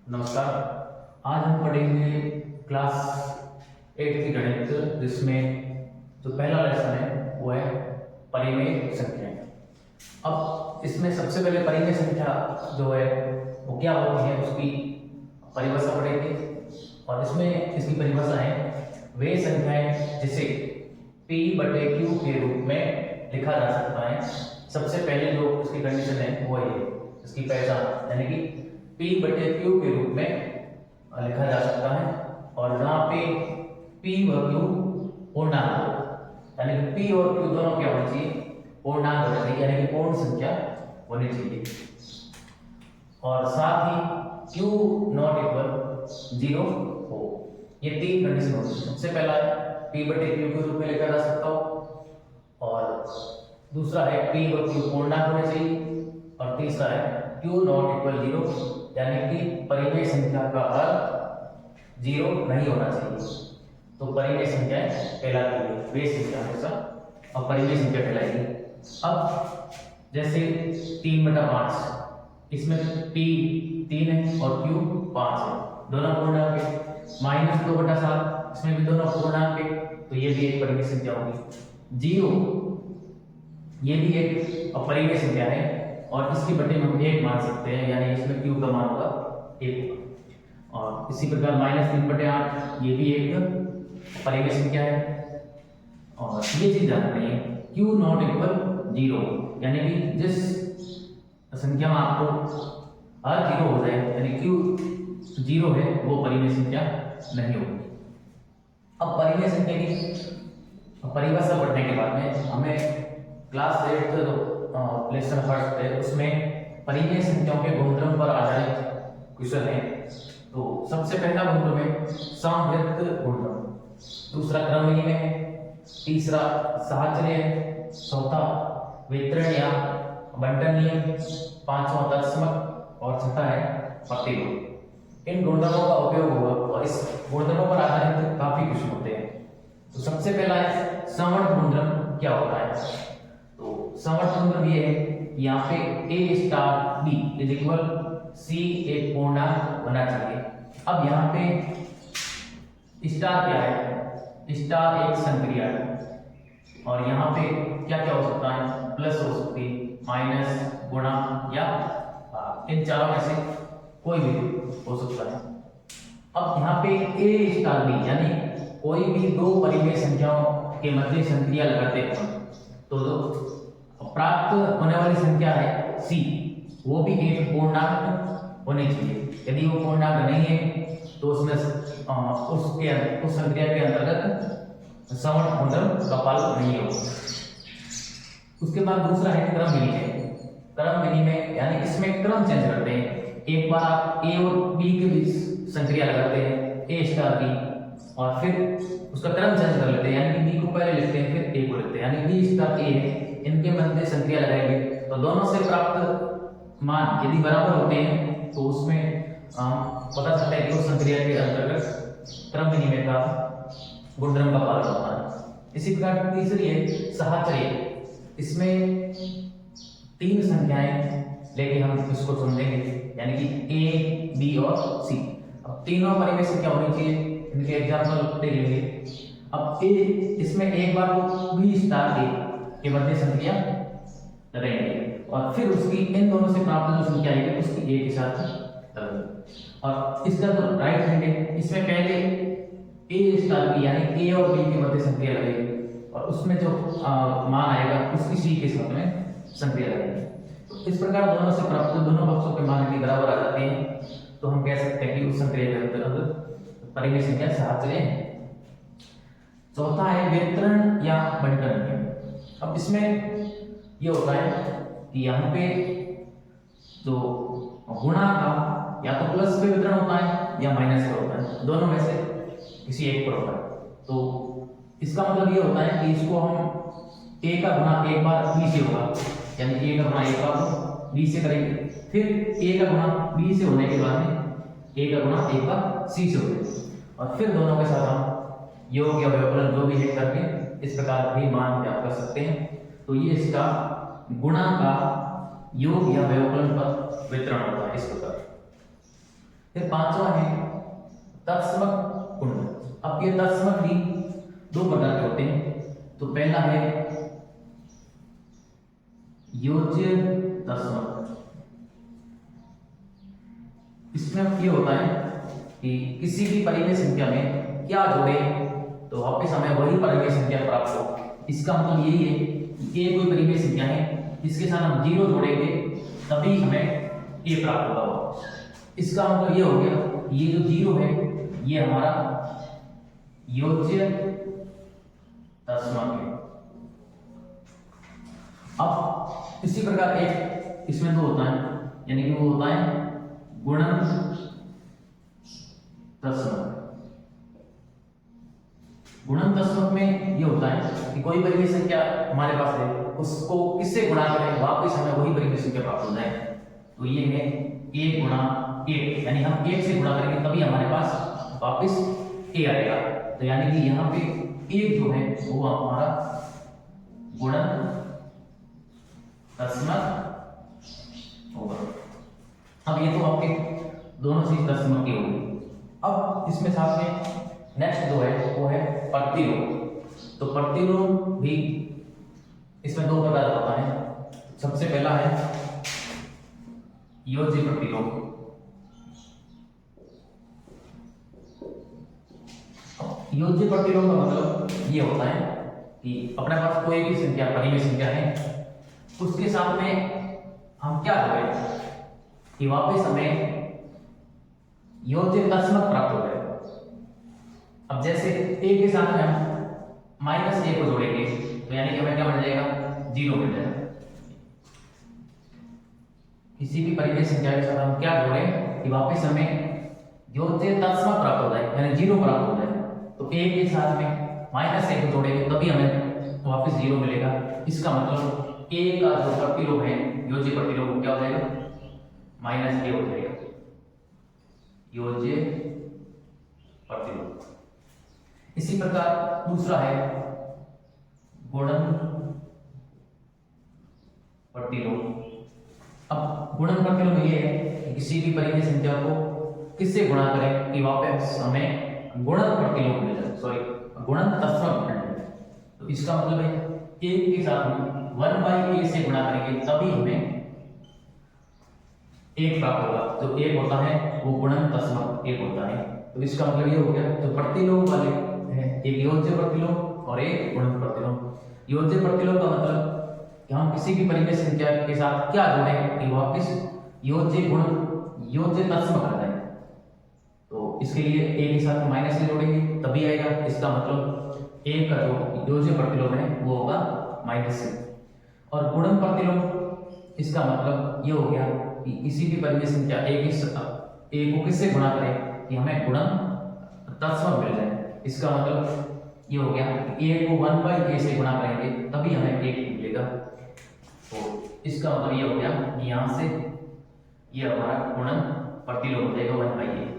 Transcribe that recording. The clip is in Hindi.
नमस्कार। आज हम पढ़ेंगे क्लास 8 की गणित, जिसमें जो पहला लेसन है वो है परिमेय संख्याएं। अब इसमें सबसे पहले परिमेय संख्या जो है वो क्या होती है उसकी परिभाषा पढ़ेंगे, और इसमें इसकी परिभाषा है वे संख्याएं जिसे p/q के रूप में लिखा जा सकता है। सबसे पहले जो इसकी कंडीशन है वो है इसकी पहचान, यानी कि p/q के रूप में लिखा जा सकता है, और जहाँ पे p व q पूर्णांक हो, यानी कि p और q दोनों क्या होने चाहिए, पूर्णांक होने चाहिए, यानी कि पूर्ण संख्या होनी चाहिए। और साथ ही q नॉट इक्वल 0 हो। ये तीन कंडीशन होती है। सबसे पहला है p/q के रूप में लिखा जा सकता हो, और दूसरा है p व q पूर्णांक होने चाहिए, और तीसरा है q नॉट इक्वल 0, यानी कि परिमेय संख्या का अर्थ 0 नहीं होना चाहिए। तो परिमेय संख्या कहलाती है, वे संख्या हमेशा और परिमेय संख्या कहलाएगी। अब जैसे 3/5, इसमें p 3 है और q 5 है, दोनों पूर्णांक है। -2/7, इसमें भी दोनों पूर्णांक है, तो ये भी एक परिमेय संख्या होगी। 0 ये भी एक अपरिमेय संख्या है, और इसकी बटे में हम 1 मान सकते हैं, यानी इसमें q का मान होगा 1 होगा। और इसी प्रकार -3/8 ये भी एक अपरिमेय संख्या है, और ये चीज याद रखनी है q नॉट इक्वल 0, यानी कि जिस संख्या में आपको हर 0 हो जाए, यानी q 0 है, वो परिमेय संख्या नहीं होगी। अब परिमेय संख्या की परिभाषा पढ़ने के बाद में हमें क्लास 8 लेसन फर्स्ट है, उसमें परिमेय संख्याओं के गुणधर्म पर आधारित क्वेश्चन है। तो सबसे पहला गुणधर्म है समवर्त गुणधर्म, दूसरा क्रम विनिमय है, तीसरा साहचर्य है, चौथा वितरण या बंटन नियम, पांचवा तत्समक, और छठा है प्रतिलोम। इन गुणधर्मों का उपयोग होगा, और इस गुणधर्मों पर आधारित काफी क्वेश्चन होते हैं। तो सबसे पहला है समवर्त गुणधर्म क्या होता है। तो समवर्त गुणधर्म ये है, यहाँ पे a star b is equal c एक पूर्णांक होना चाहिए। अब यहाँ पे स्टार क्या है, स्टार एक संक्रिया है, और यहाँ पे क्या क्या हो सकता है, प्लस हो सकती है, माइनस, गुणा या इन चारों में से कोई भी हो सकता है। अब यहाँ पे a स्टार b, यानी कोई भी दो परिमेय संख्याओं के मध्य संक्रिया लगाते हैं तो प्राप्त होने वाली संख्या है c, वो भी एक पूर्णांक होनी चाहिए। यदि वो पूर्णांक नहीं है तो उसमें उस संक्रिया के अंतर्गत समवर्त गुणधर्म का पालन नहीं होगा। उसके बाद दूसरा है क्रम विनिमय। क्रम विनिमय यानी इसमें क्रम चेंज करते हैं। एक बार आप a और b के बीच संक्रिया लगाते हैं, a स्टार b, और फिर उसका क्रम चेंज कर लेते हैं, यानी कि b को पहले लिखते हैं फिर a को लिखते हैं, यानी b स्टार a है, इनके मध्य संक्रिया लगाएंगे तो दोनों से प्राप्त मान यदि बराबर होते हैं तो उसमें पता चलता है कि उस संक्रिया के अंतर्गत क्रम विनिमय का गुणधर्म का पालन होता है। इसी प्रकार तीसरी है साहचर्य। इसमें तीन संख्याएं लेके हम इसको चुन लेंगे, यानी कि a b और c। अब तीनों परिमेय संख्या होनी चाहिए, इनके एग्जाम्पल दे लेंगे। अब a, इसमें एक बार वो b स्टार a के मध्य संख्या रहेंगे, और फिर उसकी इन दोनों से प्राप्त जो संख्या आएगी उसकी a के साथ करेंगे। और इसका जो राइट हैंड है, इसमें पहले a स्टार b यानी a और b के मध्य संक्रिया लगेगी, और उसमें जो मान आएगा उसकी c के साथ में संक्रिया लगेगी। तो इस प्रकार दोनों से प्राप्त दोनों पक्षों के मान यदि बराबर आ जाते हैं तो हम कह सकते हैं कि उस संक्रिया के अंतर्गत परिमेय संख्या साहचर्य है। चौथा है वितरण या बंटन नियम। अब इसमें ये होता है कि यहाँ पे जो गुणा का या तो प्लस पे वितरण होता है या माइनस पे होता है, दोनों में से किसी एक पर होता है। तो इसका मतलब ये होता है कि इसको हम a का गुणा एक बार b से होगा, यानी a का गुणा एक बार b से करेंगे, फिर a का गुणा b से होने के बाद में a का गुणा एक बार c से होगा, और फिर दोनों के साथ हम योग या व्यवकलन जो भी है करके इस प्रकार भी मान ज्ञात कर सकते हैं। तो ये इसका गुणा का योग या व्यवकलन पर वितरण होता है इस प्रकार। फिर पांचवा है तत्समक गुणन। अब ये तत्समक भी दो प्रकार के होते हैं। तो पहला है योज्य तत्समक। इसमें ये होता है कि किसी भी परिमेय संख्या में क्या जोड़े तो वापस हमें वही परिमेय संख्या प्राप्त हो। इसका मतलब यही है कि ए कोई परिमेय संख्या है, इसके साथ हम 0 जोड़ेंगे तभी हमें ए प्राप्त होगा। इसका मतलब ये हो गया ये जो 0 है ये हमारा योज्य तत्समक है। अब इसी प्रकार एक इसमें दो होता है, यानी कि वो होता है गुणन तत्समक। गुणन तत्समक में ये होता है कि कोई परिमेय संख्या हमारे पास है, उसको किससे गुणा करें वापस हमें वही परिमेय संख्या प्राप्त हो जाए। तो ये है 1 गुणा 1, यानी हम 1 से गुणा करेंगे तभी हमारे पास वापस a आएगा। तो यानी कि यहाँ पे 1 जो है वो हमारा गुणन तत्समक होगा। अब ये तो आपके दोनों चीज तत्समक की होगी। अब इसमें साथ में नेक्स्ट जो है वो है प्रतिलोम। तो प्रतिलोम भी इसमें दो प्रकार होता है। सबसे पहला है योज्य प्रतिलोम। योज्य प्रतिलोम का मतलब ये होता है कि अपने पास कोई भी संख्या परिमेय संख्या है, उसके साथ में हम क्या करें कि वापस हमें योज्य तत्समक प्राप्त हो गए। अब जैसे a के साथ में हम -a को जोड़ेंगे तो यानी कि हमें क्या मिल जाएगा 0 मिल जाएगा। किसी भी परिमेय संख्या के साथ हम क्या जोड़ें कि वापस हमें योज्य तत्समक प्राप्त हो जाए, यानी 0 प्राप्त हो जाए। तो a के साथ में -a को जोड़ेंगे तभी हमें वापस 0 मिलेगा। इसका मतलब a का जो प्रतिलोम है योज्य प्रतिलोम क्या हो जाएगा -a हो जाएगा, योज्य प्रतिलोम। इसी प्रकार दूसरा है गुणन प्रतिलोम। अब गुणन प्रतिलोम ये है कि किसी भी परिमेय संख्या को किससे गुणा करें कि वापस हमें गुणन प्रतिलोम मिल जाए, सॉरी गुणन तत्समक मिल जाए। तो इसका मतलब है 1 के साथ में 1/a से गुणा करेंगे तभी हमें 1 प्राप्त होगा। जो 1 होता है वो गुणन तत्समक 1 होता है। तो इसका मतलब ये हो गया जो प्रतिलोम वाले हैं, एक योज्य प्रतिलोम और एक गुणन प्रतिलोम। योज्य प्रतिलोम का मतलब कि हम किसी भी परिमेय संख्या के साथ क्या जोड़ें कि वापस योज्य गुण योज्य तत्समक आ जाए। तो इसके लिए a के साथ -a जोड़ेंगे तभी आएगा। इसका मतलब a का जो योज्य प्रतिलोम है वो होगा -a। और गुणन प्रतिलोम इसका मतलब ये हो गया कि किसी भी परिमेय संख्या a को किससे गुणा करें कि हमें गुणन तत्समक मिल जाए। इसका मतलब ये हो गया कि a को 1/a से गुणा करेंगे तभी हमें 1 मिलेगा। तो इसका मतलब ये हो गया कि यहाँ से ये हमारा गुणन प्रतिलोम हो जाएगा 1/a।